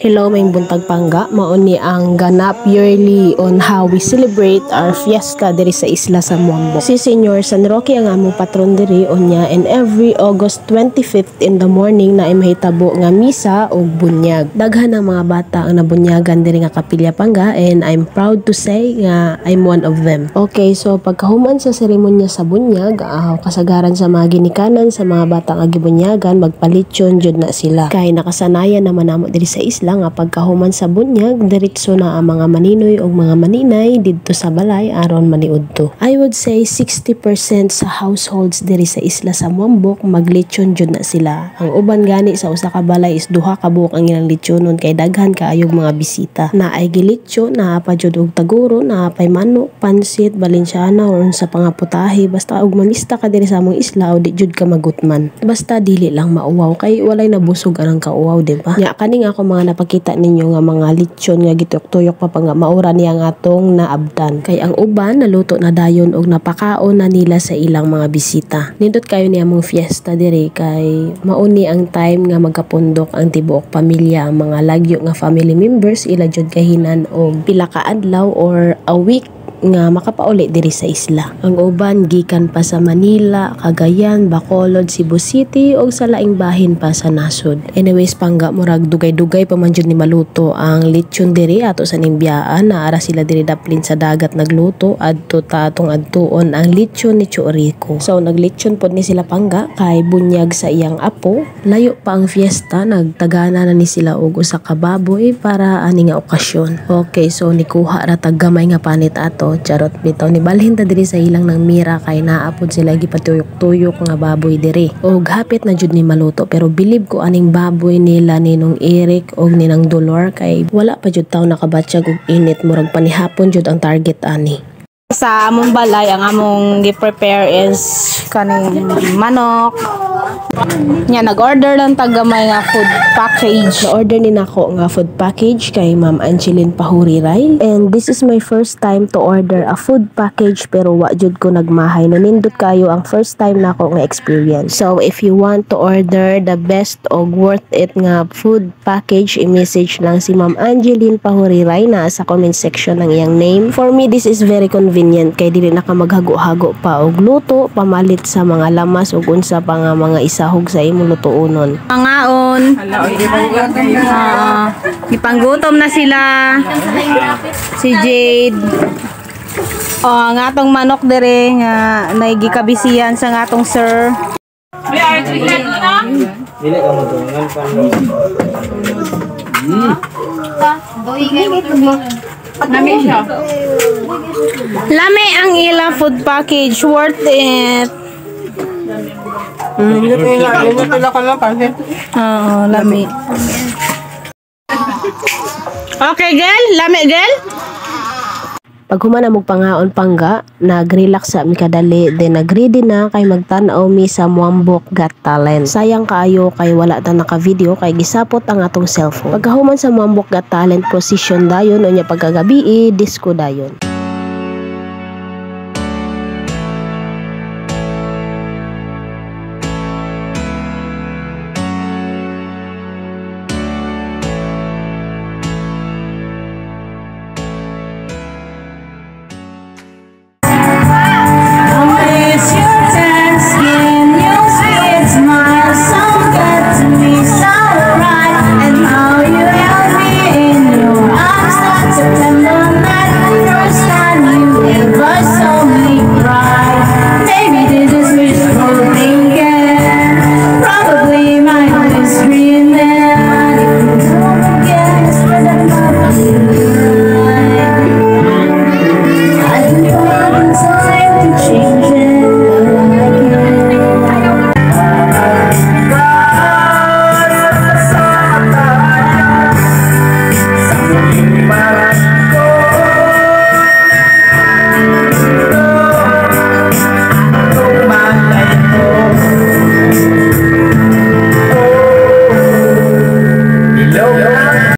Hello, may buntag pangga. Mauni ang ganap yearly on how we celebrate our fiesta diri sa isla sa Moamboc. Si Senyor San Roque ang among patron diri onya, and every August 25th in the morning na mahitabo nga misa o bunyag. Daghan ang mga bata ang nabunyagan diri nga kapilya pangga, and I'm proud to say nga I'm one of them. Okay, so pagkahuman sa seremonya sa bunyag, kasagaran sa mga ginikanan sa mga bata nga gibunyagan, magpalityon jud na sila. Kay nakasanayan naman namo diri sa isla nga pagkahuman sa bunyag, diretso na ang mga maninoy o mga maninay didto sa balay aron maniudto. I would say 60% sa households diri sa isla sa Moamboc maglitsyon jud na sila. Ang uban gani sa usa ka balay is duha ka buok ang ilang litsyonon kay daghan kaayog mga bisita. Na ay gilitsyo, na pa jud og taguro, na pay manok, pansit, balensyana or sa pangaputahe, basta og mamista ka diri sa among isla o di jud ka magutman. Basta dili lang mauwaw kay walay nabusog anang kauwaw, di ba? Nya kani nga ako mga napakita ninyo nga mga litsyon nga gituyok-tuyok pa nga maura niya nga atong naabdan. Kay ang uban naluto na dayon og napakaon na nila sa ilang mga bisita. Nindot kayo niya mong fiesta diri kay mauni ang time nga magkapundok ang tibuok pamilya, ang mga lagyo nga family members ila jud kahinan og pila ka adlaw or a week nga makapauli diri sa isla. Ang uban gikan pa sa Manila, Cagayan, Bacolod, Cebu City og sa laing bahin pa sa nasod. Anyways, pangga murag dugay-dugay pa man jud ni maluto ang litsyon diri ato sa Nimbyaan. Naara sila diri daplin sa dagat nagluto adto tatong adtuon ang litsyon ni Chorico. So naglitsyon pod ni sila pangga kay bunyag sa iyang apo. Layo pa ang fiesta, nagtagana na ni sila og usa ka baboy para ani nga okasyon. Okay, so nikuha ra tag gamay nga panit ato. Charot bitaw, ni balhin ta diri sa ilang ng mira kay naapod sila gipatuyok-tuyok nga baboy diri. Og hapit na jud ni maluto, pero bilib ko aning baboy nila ninong Eric og ninang Dolor kay wala pa jud taw nakabatsyag og init, murag panihapon jud ang target ani. Sa among balay, ang among gi-prepare is kaning manok. Nya nag-order lang tagamay nga food package. Na-order ni nako nga food package kay Ma'am Angeline Pahuriray. And this is my first time to order a food package pero wa jud ko nagmahay. Nanindot kayo ang first time nako nga experience. So if you want to order the best og worth it nga food package, i-message lang si Ma'am Angeline Pahuriray na sa comment section ng iyang name. For me, this is very convenient kay dili na ka maghago-hago pa og luto, pamalit sa mga lamas ug unsa pa nga mga isahog sa imong lutuonon. Pangaon. Ipanggutom na sila. Si Jade. Ang atong manok dire nga naigikabisihan sa atong sir. Dili ka matungan pa. Lami siya. Lami ang ilang food package, worth it. Oo, lami. Okay, girl? Lami, girl? Pag human amog pangaon pangga, nag-relax sa mi kadali, then nag-ready na kay magtan-aw mi sa Moamboc Got Talent. Sayang kaayo kay wala ta naka-video kay gisapot ang atong cellphone. Pagkahuman sa Moamboc Got Talent, position dayon unya pagkagabi disco dayon.